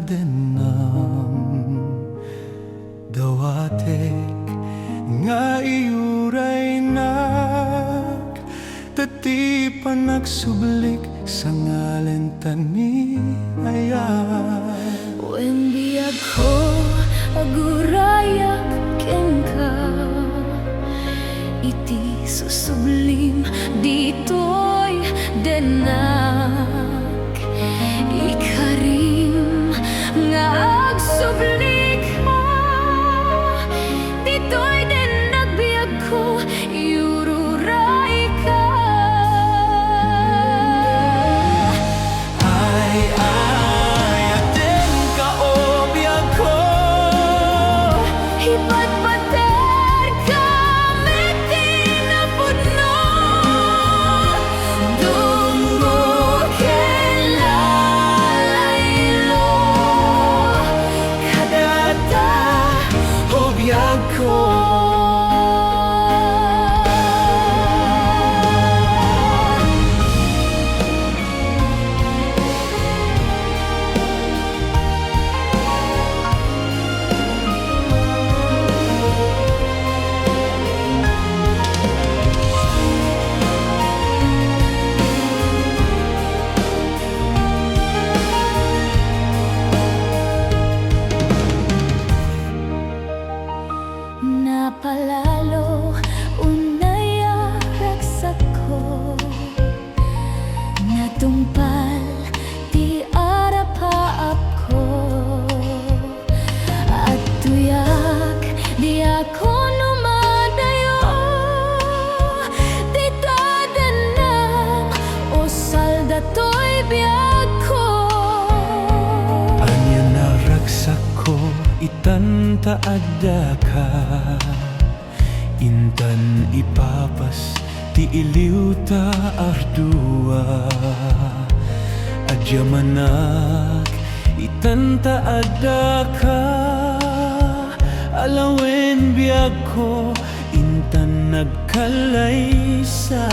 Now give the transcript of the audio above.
denam dawatek nga iyuray nak tati pa nagsublik sa ngalen tani ayat. When biyag ko agurayak kengka iti susublim ditoy denak ikarim nga agsublik ka ditoy denak biyag ko iururay ka. Ay aten ka o biyag ko Ipatpater ka meti na pudno Dungo kelalaylo kadata o biyag ko. Napalalo unaya raksak ko natungpal ti arapaap ko at tuyak di ako numadayo di tadanam o saldatoy biyag ko. Anya naraksak ko itanta adda ka intan ipapas ti iliw ta ardua adya manak itanta adda ka alawen biyag ko intan nagkalaysa.